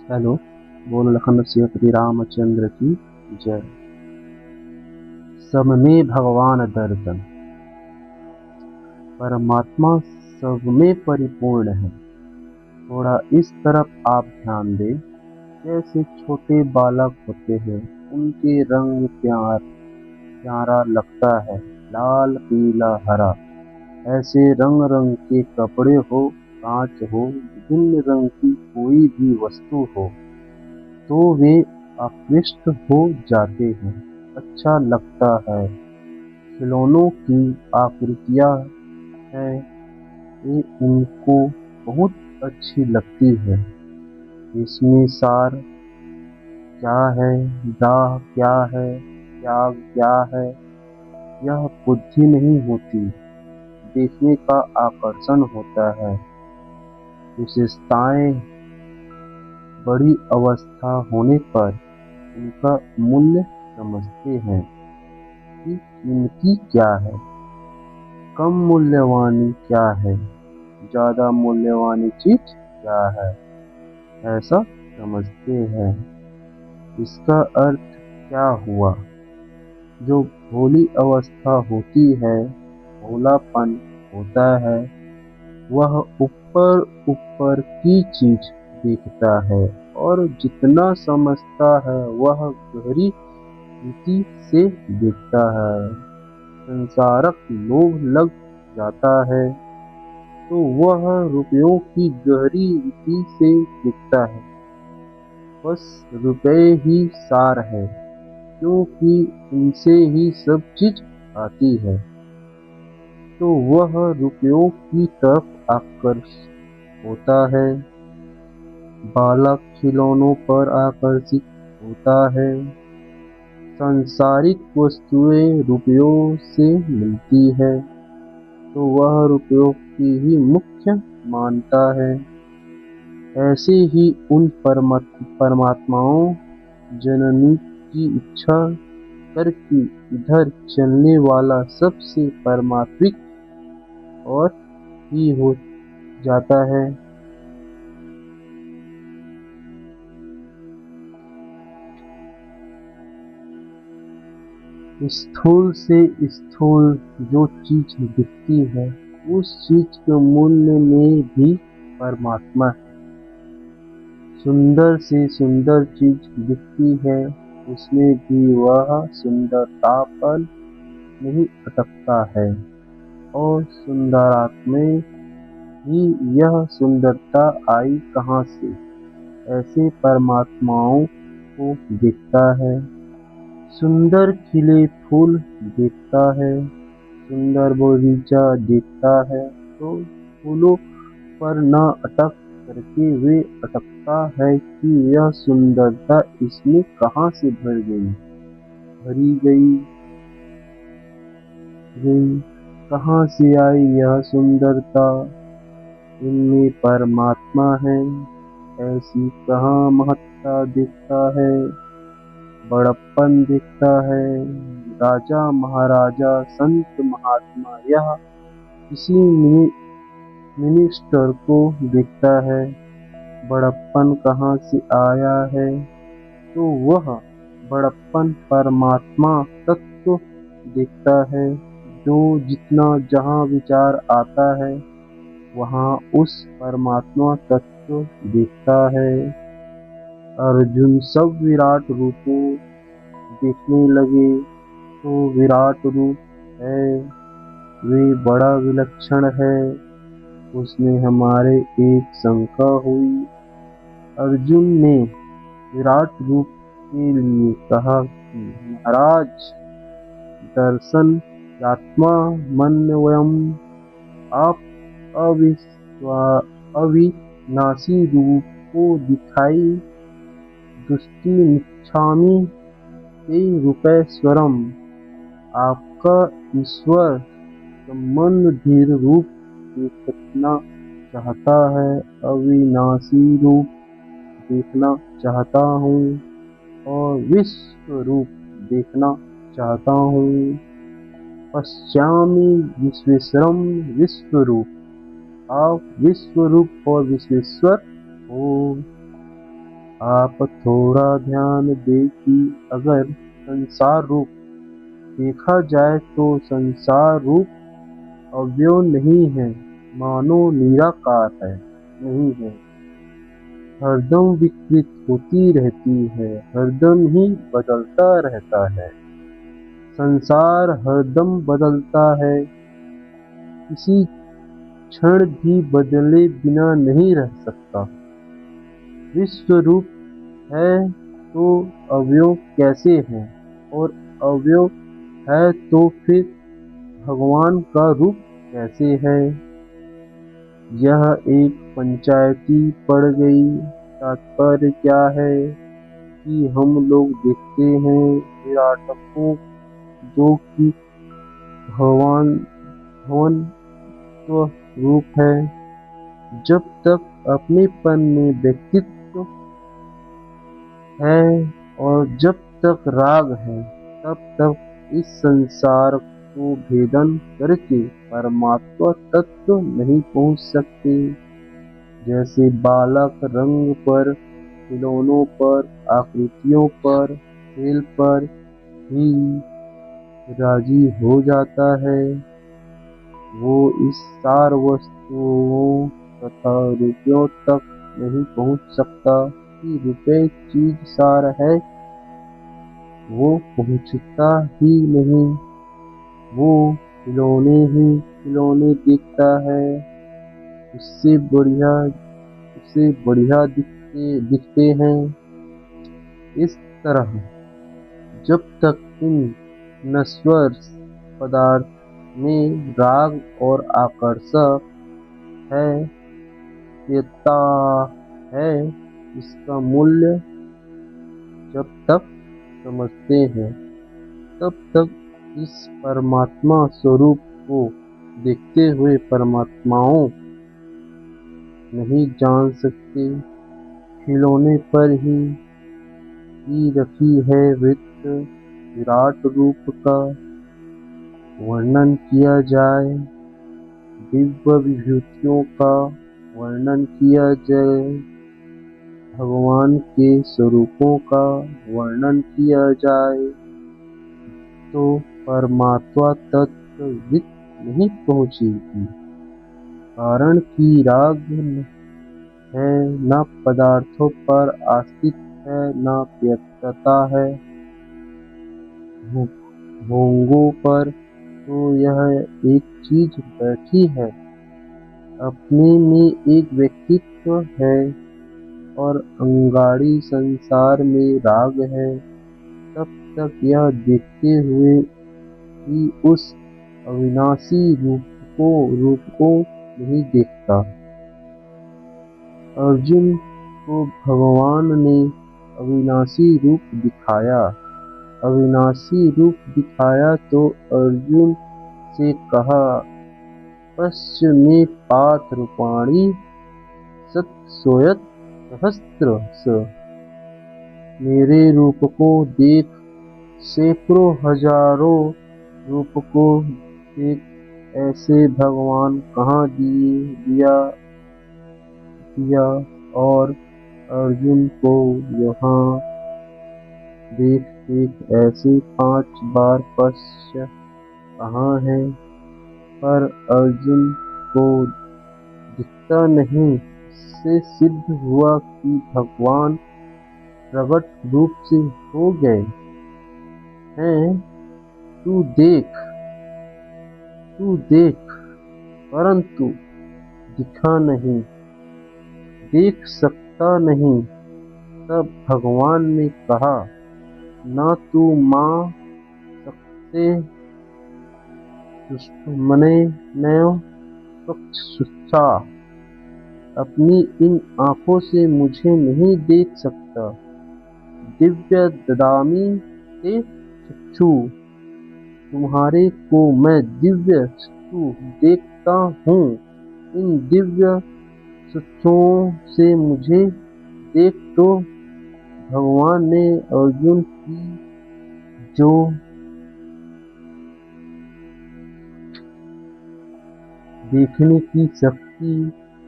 Hello. बोलो लखन श्री रामचंद्र की जय। सब में भगवान दर्शन, परमात्मा सब में परिपूर्ण है। थोड़ा इस तरफ आप ध्यान दें। जैसे छोटे बालक होते हैं, उनके रंग प्यारा लगता है, लाल पीला हरा। ऐसे रंग रंग के कपड़े हो, कांच हो, विभिन्न रंग की कोई भी वस्तु हो, तो वे आकृष्ट हो जाते हैं, अच्छा लगता है। खिलौनों की आकृतियाँ हैं, ये उनको बहुत अच्छी लगती है। इसमें सार क्या है, दाह क्या है, त्याग क्या है, यह बुद्धि नहीं होती, देखने का आकर्षण होता है। विशेषताएं बड़ी अवस्था होने पर उनका मूल्य समझते हैं कि कीमती क्या है, कम मूल्यवानी क्या है, ज्यादा मूल्यवानी चीज क्या है, ऐसा समझते हैं। इसका अर्थ क्या हुआ? जो भोली अवस्था होती है, भोलापन होता है, वह ऊपर ऊपर की चीज देखता है और जितना समझता है वह गहरी रीति से देखता है। संसारक लोभ लग जाता है तो वह रुपयों की गहरी रीति से दिखता है। बस रुपए ही सार है, क्योंकि इनसे ही सब चीज आती है, तो वह रुपयों की तरफ आकर्षित होता है। बालक खिलौनों पर आकर्षित होता है। सांसारिक वस्तुएं रुपयों से मिलती है, तो वह रुपयों की ही मुख्य मानता है। ऐसे ही उन परमात्माओं जननी की इच्छा करके इधर चलने वाला सबसे परमात्मिक और ही हो जाता है। स्थूल से स्थूल जो चीज दिखती है, उस चीज के मूल्य में भी परमात्मा है। सुंदर से सुंदर चीज दिखती है, उसमें भी वह सुंदरता पर नहीं अटकता है, और सुंदरात्मा ही यह सुंदरता आई कहाँ से, ऐसे परमात्माओं को देखता है। सुंदर खिले फूल देखता है, सुंदर बगीचा देखता है, तो फूलों पर न अटक करके वे अटकता है कि यह सुंदरता इसमें कहाँ से भरी गई, कहाँ से आई यह सुंदरता, इनमें परमात्मा है, ऐसी कहाँ महत्ता दिखता है, बड़प्पन दिखता है। राजा महाराजा संत महात्मा यह किसी मिनिस्टर को दिखता है। बड़प्पन कहाँ से आया है, तो वह बड़प्पन परमात्मा तत्व दिखता है। जो जितना जहाँ विचार आता है, वहाँ उस परमात्मा तत्व दिखता है। अर्जुन सब विराट रूपों देखने लगे, तो विराट रूप है, वे बड़ा विलक्षण है। उसमें हमारे एक शंका हुई। अर्जुन ने विराट रूप के लिए कहा कि महाराज, दर्शन यात्मा मन्यवयम, आप अविनाशी रूप को दिखाई दृष्टिमिच्छामि ते रूपैश्वरम। आपका ईश्वर संबंध धीर रूप देखना चाहता है, अविनाशी रूप देखना चाहता हूँ, और विश्व रूप देखना चाहता हूँ। पश्यामि विश्वेश्वरम विश्वरूप, आप विश्व रूप और विश्वेश्वर हो। आप थोड़ा ध्यान दें कि अगर संसार रूप देखा जाए तो संसार रूप अवयव नहीं है, मानो निराकार है, नहीं है। हरदम विकृत होती रहती है, हरदम ही बदलता रहता है। संसार हरदम बदलता है, किसी क्षण भी बदले बिना नहीं रह सकता। विश्व रूप है तो अवयव कैसे हैं, और अवयव है तो फिर भगवान का रूप कैसे है। यह एक पंचायती पड़ गई। तात्पर्य क्या है कि हम लोग देखते हैं विराटकों जो कि भगवान भवन स्वरूप है। जब तक अपनेपन में व्यक्तित्व है और जब तक राग है, तब तक इस संसार को भेदन करके परमात्मा तत्व नहीं पहुंच सकते। जैसे बालक रंग पर, खिलौनों पर, आकृतियों पर, खेल पर ही राजी हो जाता है, वो इस सार वस्तुओं तथा रुपयों तक नहीं पहुंच सकता कि रुपये चीज सार है। वो पहुंचता ही नहीं। वो खिलौने ही खिलौने देखता है, उससे बढ़िया दिखते हैं। इस तरह जब तक इन नश्वर पदार्थ में राग और आकर्षक है, देता है, इसका मूल्य जब तक समझते हैं, तब तक इस परमात्मा स्वरूप को देखते हुए परमात्माओं नहीं जान सकते। खिलौने पर ही रखी है वृत्त। विराट रूप का वर्णन किया जाए, दिव्य विभूतियों का वर्णन किया जाए, भगवान के स्वरूपों का वर्णन किया जाए, तो परमात्मा तत्व नहीं पहुंचेगी। कारण कि राग है, न पदार्थों पर आश्रित है, न व्यक्तता है। भोगों पर तो यह एक चीज बैठी है, अपने में एक व्यक्तित्व है, और अंगाड़ी संसार में राग है। तब तक यह देखते हुए कि उस अविनाशी रूप को नहीं देखता। अर्जुन को भगवान ने अविनाशी रूप दिखाया। अविनाशी रूप दिखाया तो अर्जुन से कहा, पश्य मे पार्थ रूपाणि शतशोऽयत् सहस्रश। मेरे रूप को देख, सैकड़ों हजारों रूप को देख, ऐसे भगवान कहाँ दिया। और अर्जुन को यहाँ देख देख ऐसे 5 बार पश्य कहाँ है, पर अर्जुन को दिखता नहीं। इससे सिद्ध हुआ कि भगवान प्रकट रूप से हो गए हैं। तू देख, परंतु दिखा नहीं, देख सकता नहीं। तब भगवान ने कहा, न तू मा सकते दुश्मने नैव चक्षुषा। अपनी इन आँखों से मुझे नहीं देख सकता। दिव्य ददामि ते चक्षु। तुम्हारे को मैं दिव्य चक्षु देखता हूँ। इन दिव्य चक्षुओं से मुझे देख। तो भगवान ने अर्जुन की जो देखने की शक्ति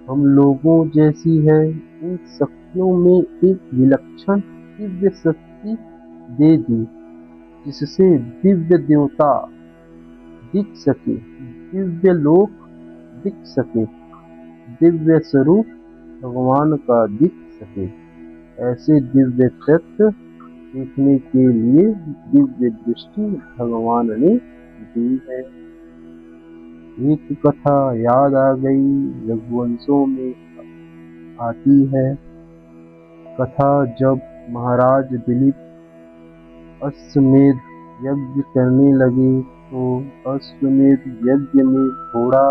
हम लोगों जैसी है, इन अपनों में एक विलक्षण दिव्य शक्ति दे दी, जिससे दिव्य देवता दिख सके, दिव्य लोक दिख सके, दिव्य स्वरूप भगवान का दिख सके। ऐसे दिव्य तत्व देखने के लिए दिव्य दृष्टि भगवान ने दी है। एक कथा याद आ गई, रघुवंशों में आती है कथा। जब महाराज दिलीप अश्वमेध यज्ञ करने लगे तो अश्वमेध यज्ञ में घोड़ा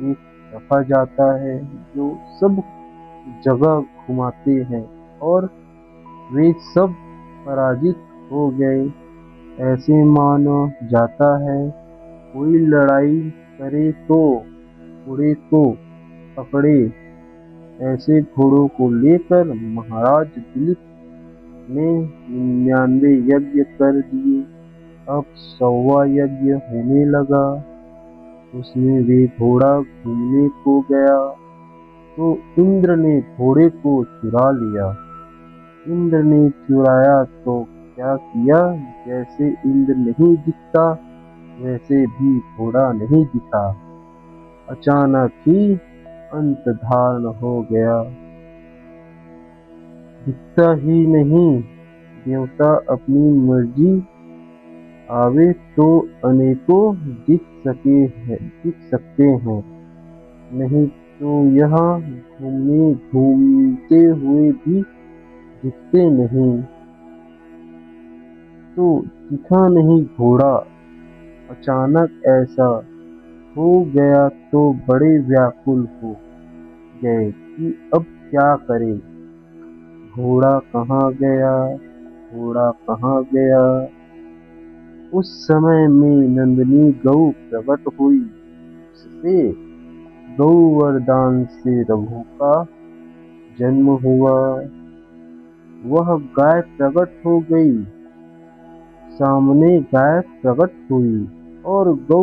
एक रखा जाता है जो सब जगह घुमाते हैं और वे सब पराजित हो गए। ऐसे माना जाता है कोई लड़ाई करे तो घोड़े को पकड़े। ऐसे घोड़ों को लेकर महाराज दिलीप ने 99 यज्ञ कर दिए। अब 100वां यज्ञ होने लगा। उसमें वे घोड़ा घूमने को गया तो इंद्र ने घोड़े को चुरा लिया। इंद्र ने चुराया तो क्या किया, जैसे इंद्र नहीं दिखता वैसे भी घोड़ा नहीं दिखा। अचानक ही अंत धारण हो गया। दिखता ही नहीं, देवता अपनी मर्जी आवे तो अनेकों दिख सकते हैं, नहीं तो यहाँ घूमते हुए भी दिखते नहीं। तो दिखा नहीं घोड़ा। अचानक ऐसा हो गया तो बड़े व्याकुल हो गए कि अब क्या करें। घोड़ा कहाँ गया, घोड़ा कहाँ गया। उस समय में नंदिनी गौ प्रकट हुई। उससे गौ वरदान से रघु का जन्म हुआ। वह गाय प्रकट हो गई, सामने गाय प्रकट हुई और गौ